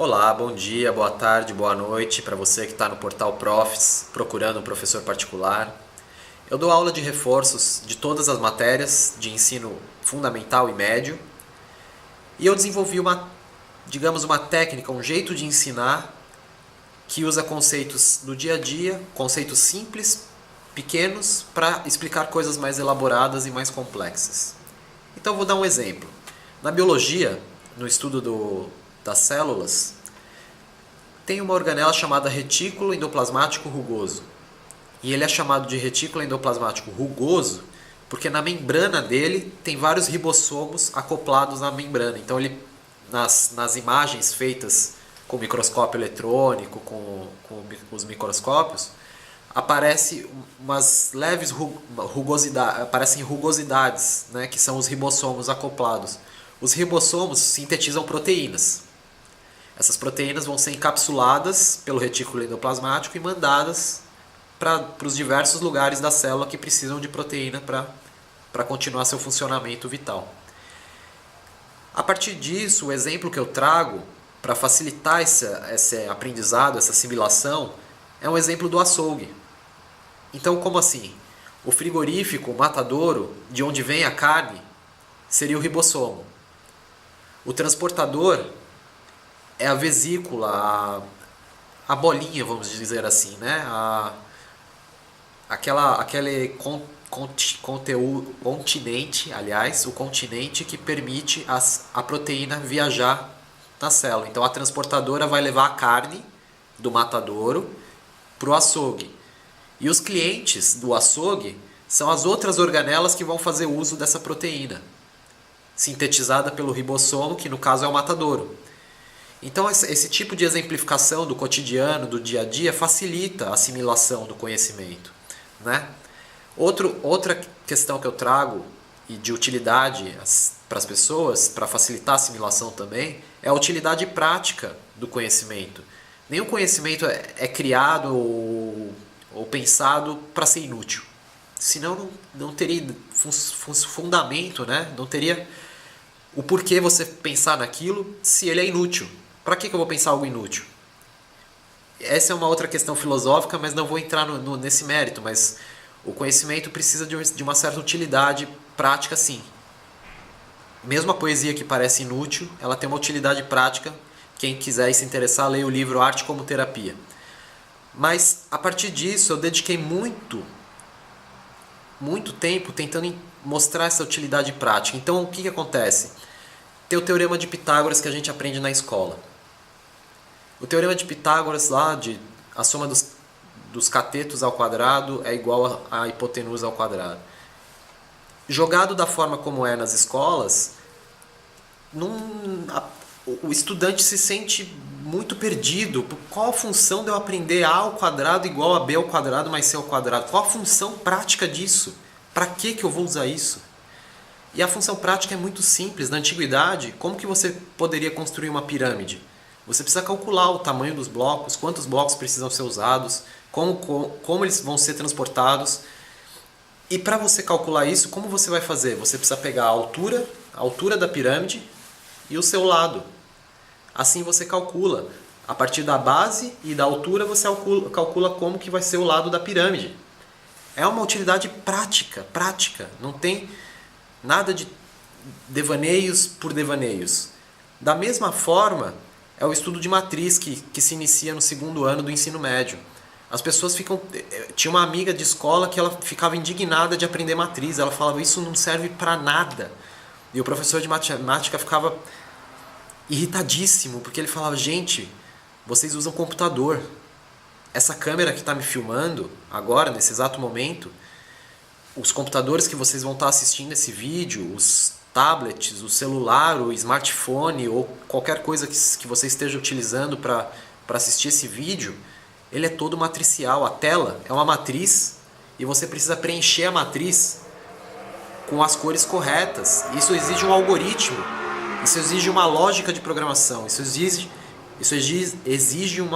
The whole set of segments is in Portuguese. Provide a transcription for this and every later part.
Olá, bom dia, boa tarde, boa noite para você que está no portal Profs procurando um professor particular. Eu dou aula de reforços de todas as matérias de ensino fundamental e médio e eu desenvolvi uma técnica, um jeito de ensinar que usa conceitos do dia a dia, conceitos simples, pequenos, para explicar coisas mais elaboradas e mais complexas. Então vou dar um exemplo. Na biologia, no estudo das células, tem uma organela chamada retículo endoplasmático rugoso. E ele é chamado de retículo endoplasmático rugoso porque na membrana dele tem vários ribossomos acoplados na membrana. Então nas imagens feitas com microscópio eletrônico, com os microscópios, aparece umas leves rugosidades, aparecem rugosidades, né, que são os ribossomos acoplados. Os ribossomos sintetizam proteínas. Essas proteínas vão ser encapsuladas pelo retículo endoplasmático e mandadas para os diversos lugares da célula que precisam de proteína para continuar seu funcionamento vital. A partir disso, o exemplo que eu trago para facilitar esse aprendizado, essa assimilação, é um exemplo do açougue. Então, como assim? O frigorífico, o matadouro, de onde vem a carne, seria o ribossomo. O transportador é a vesícula, a bolinha, vamos dizer assim, né? Aquele continente, aliás, o continente que permite a proteína viajar na célula. Então a transportadora vai levar a carne do matadouro para o açougue. E os clientes do açougue são as outras organelas que vão fazer uso dessa proteína, sintetizada pelo ribossomo, que no caso é o matadouro. Então esse tipo de exemplificação do cotidiano, do dia a dia, facilita a assimilação do conhecimento, né? Outra questão que eu trago e de utilidade para as pessoas, para facilitar a assimilação também, é a utilidade prática do conhecimento. Nenhum conhecimento é criado ou pensado para ser inútil. Senão não teria fundamento, né? Não teria o porquê você pensar naquilo se ele é inútil. Para que eu vou pensar algo inútil? Essa é uma outra questão filosófica, mas não vou entrar nesse mérito. Mas o conhecimento precisa de uma certa utilidade prática, sim. Mesmo a poesia que parece inútil, ela tem uma utilidade prática. Quem quiser e se interessar, leia o livro Arte como Terapia. Mas, a partir disso, eu dediquei muito tempo tentando mostrar essa utilidade prática. Então, o que acontece? Tem o Teorema de Pitágoras que a gente aprende na escola. O Teorema de Pitágoras, a soma dos catetos ao quadrado é igual à hipotenusa ao quadrado. Jogado da forma como é nas escolas, o estudante se sente muito perdido. Qual a função de eu aprender A ao quadrado igual a B ao quadrado mais C ao quadrado? Qual a função prática disso? Para que eu vou usar isso? E a função prática é muito simples. Na antiguidade, como que você poderia construir uma pirâmide? Você precisa calcular o tamanho dos blocos, quantos blocos precisam ser usados, como eles vão ser transportados. E para você calcular isso, como você vai fazer? Você precisa pegar a altura da pirâmide e o seu lado. Assim você calcula. A partir da base e da altura você calcula como que vai ser o lado da pirâmide. É uma utilidade prática. Não tem nada de devaneios por devaneios. Da mesma forma, é o estudo de matriz que se inicia no segundo ano do ensino médio. As pessoas tinha uma amiga de escola que ela ficava indignada de aprender matriz. Ela falava, isso não serve para nada. E o professor de matemática ficava irritadíssimo, porque ele falava, gente, vocês usam computador. Essa câmera que está me filmando agora, nesse exato momento, os computadores que vocês vão estar assistindo esse vídeo, os tablets, o celular, o smartphone ou qualquer coisa que você esteja utilizando para assistir esse vídeo, ele é todo matricial. A tela é uma matriz e você precisa preencher a matriz com as cores corretas. Isso exige um algoritmo, isso exige uma lógica de programação, isso exige um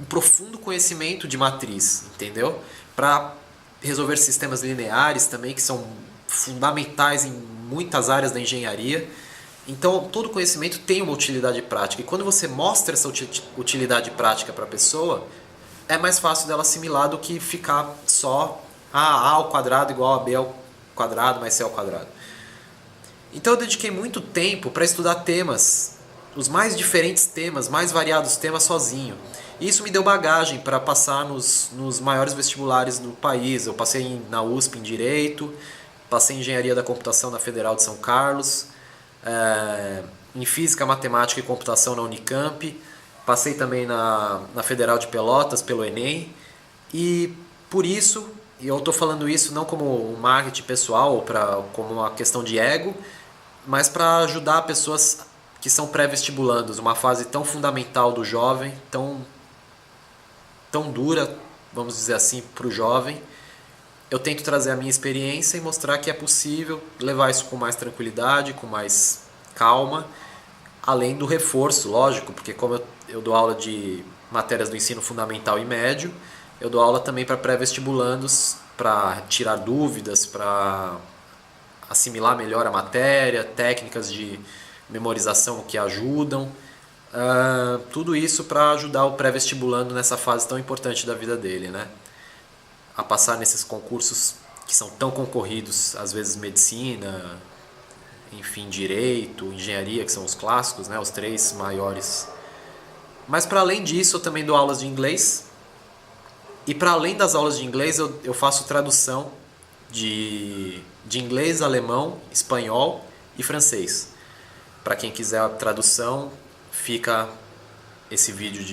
profundo conhecimento de matriz, entendeu? Para resolver sistemas lineares também, que são fundamentais em muitas áreas da engenharia. Então, todo conhecimento tem uma utilidade prática. E quando você mostra essa utilidade prática para a pessoa, é mais fácil dela assimilar do que ficar só A ao quadrado igual a B ao quadrado mais C ao quadrado. Então eu dediquei muito tempo para estudar temas, os mais diferentes temas, mais variados temas sozinho. E isso me deu bagagem para passar nos maiores vestibulares do país. Eu passei na USP em Direito, passei em Engenharia da Computação na Federal de São Carlos, em Física, Matemática e Computação na Unicamp, passei também na Federal de Pelotas pelo Enem, e por isso, e eu estou falando isso não como um marketing pessoal ou como uma questão de ego, mas para ajudar pessoas que são pré-vestibulandos, uma fase tão fundamental do jovem, tão dura, vamos dizer assim, para o jovem. Eu tento trazer a minha experiência e mostrar que é possível levar isso com mais tranquilidade, com mais calma, além do reforço, lógico, porque como eu dou aula de matérias do ensino fundamental e médio, eu dou aula também para pré-vestibulandos, para tirar dúvidas, para assimilar melhor a matéria, técnicas de memorização que ajudam, tudo isso para ajudar o pré-vestibulando nessa fase tão importante da vida dele, né? A passar nesses concursos que são tão concorridos, às vezes medicina, enfim, direito, engenharia, que são os clássicos, né, os três maiores. Mas para além disso, eu também dou aulas de inglês. E para além das aulas de inglês, eu faço tradução de inglês, alemão, espanhol e francês. Para quem quiser a tradução, fica esse vídeo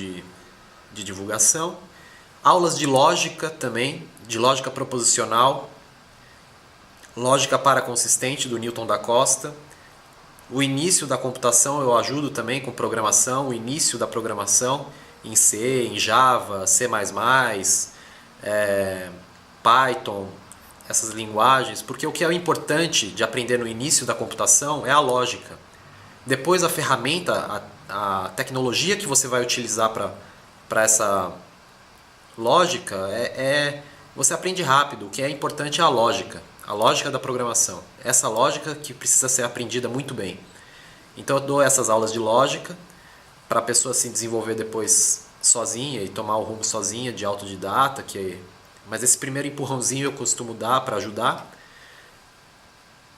de divulgação. Aulas de lógica também, de lógica proposicional, lógica paraconsistente do Newton da Costa. O início da computação eu ajudo também com programação, o início da programação em C, em Java, C++, Python, essas linguagens, porque o que é importante de aprender no início da computação é a lógica. Depois a ferramenta, a tecnologia que você vai utilizar para essa lógica, você aprende rápido. O que é importante é a lógica da programação. Essa lógica que precisa ser aprendida muito bem. Então eu dou essas aulas de lógica para a pessoa se desenvolver depois sozinha e tomar o rumo sozinha, de autodidata, mas esse primeiro empurrãozinho eu costumo dar para ajudar.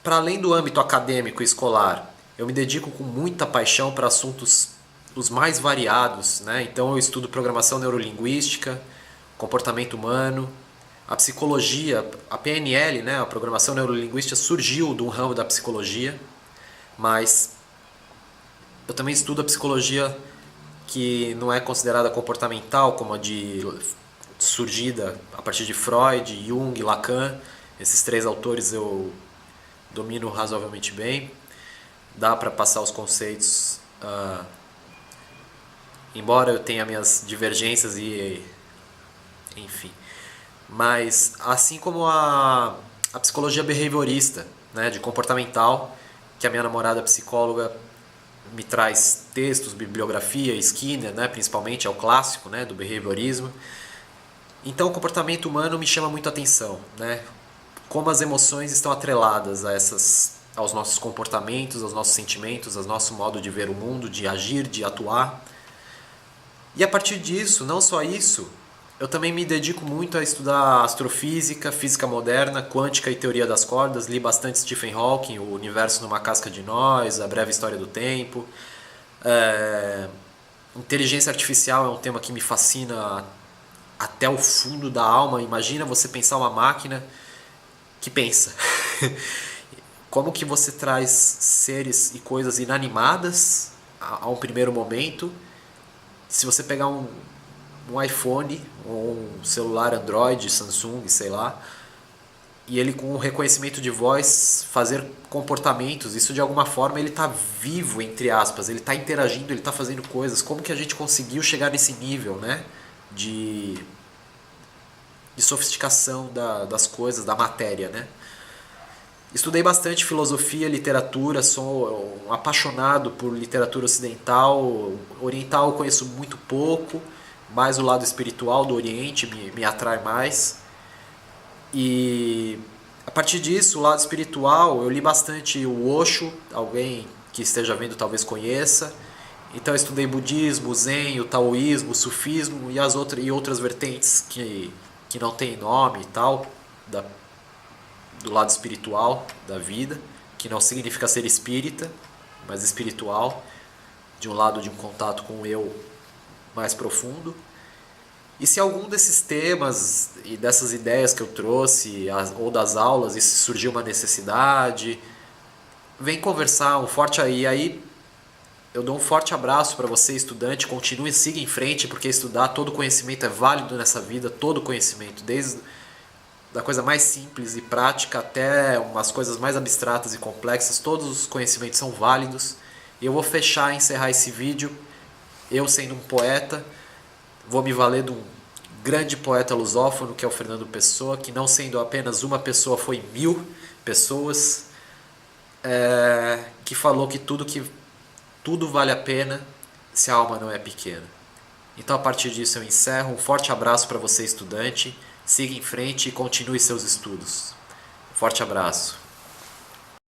Para além do âmbito acadêmico e escolar, eu me dedico com muita paixão para assuntos os mais variados, né? Então eu estudo programação neurolinguística, comportamento humano, a psicologia, a PNL, né? A programação neurolinguística surgiu de um ramo da psicologia, mas eu também estudo a psicologia que não é considerada comportamental, como a surgida a partir de Freud, Jung, Lacan. Esses três autores eu domino razoavelmente bem. Dá para passar os conceitos, embora eu tenha minhas divergências enfim. Mas assim como a psicologia behaviorista, né, de comportamental, que a minha namorada psicóloga me traz textos, bibliografia, Skinner, né, principalmente é o clássico, né, do behaviorismo. Então o comportamento humano me chama muito a atenção, né? Como as emoções estão atreladas aos nossos comportamentos, aos nossos sentimentos, ao nosso modo de ver o mundo, de agir, de atuar. E a partir disso, não só isso, eu também me dedico muito a estudar astrofísica, física moderna, quântica e teoria das cordas. Li bastante Stephen Hawking, O Universo numa Casca de Nós, A Breve História do Tempo. Inteligência artificial é um tema que me fascina até o fundo da alma. Imagina você pensar uma máquina que pensa. Como que você traz seres e coisas inanimadas a um primeiro momento? Se você pegar um iPhone ou um celular Android, Samsung, sei lá, e ele com o reconhecimento de voz fazer comportamentos, isso de alguma forma ele está vivo, entre aspas, ele está interagindo, ele está fazendo coisas. Como que a gente conseguiu chegar nesse nível, né, de sofisticação das coisas, da matéria, né? Estudei bastante filosofia, literatura, sou um apaixonado por literatura ocidental. Oriental eu conheço muito pouco, mas o lado espiritual do Oriente me atrai mais. E a partir disso, o lado espiritual, eu li bastante o Osho, alguém que esteja vendo talvez conheça. Então eu estudei budismo, zen, o taoísmo, o sufismo e outras vertentes que não tem nome e tal, do lado espiritual da vida, que não significa ser espírita, mas espiritual, de um lado de um contato com o eu mais profundo. E se algum desses temas e dessas ideias que eu trouxe, ou das aulas, e se surgiu uma necessidade, vem conversar, aí eu dou um forte abraço para você, estudante, continue, siga em frente, porque estudar, todo conhecimento é válido nessa vida, todo conhecimento, desde da coisa mais simples e prática até umas coisas mais abstratas e complexas, todos os conhecimentos são válidos. E eu vou encerrar esse vídeo, eu sendo um poeta, vou me valer de um grande poeta lusófono, que é o Fernando Pessoa, que não sendo apenas uma pessoa, foi 1000 pessoas, que falou que tudo vale a pena se a alma não é pequena. Então a partir disso eu encerro, um forte abraço para você, estudante, siga em frente e continue seus estudos. Forte abraço.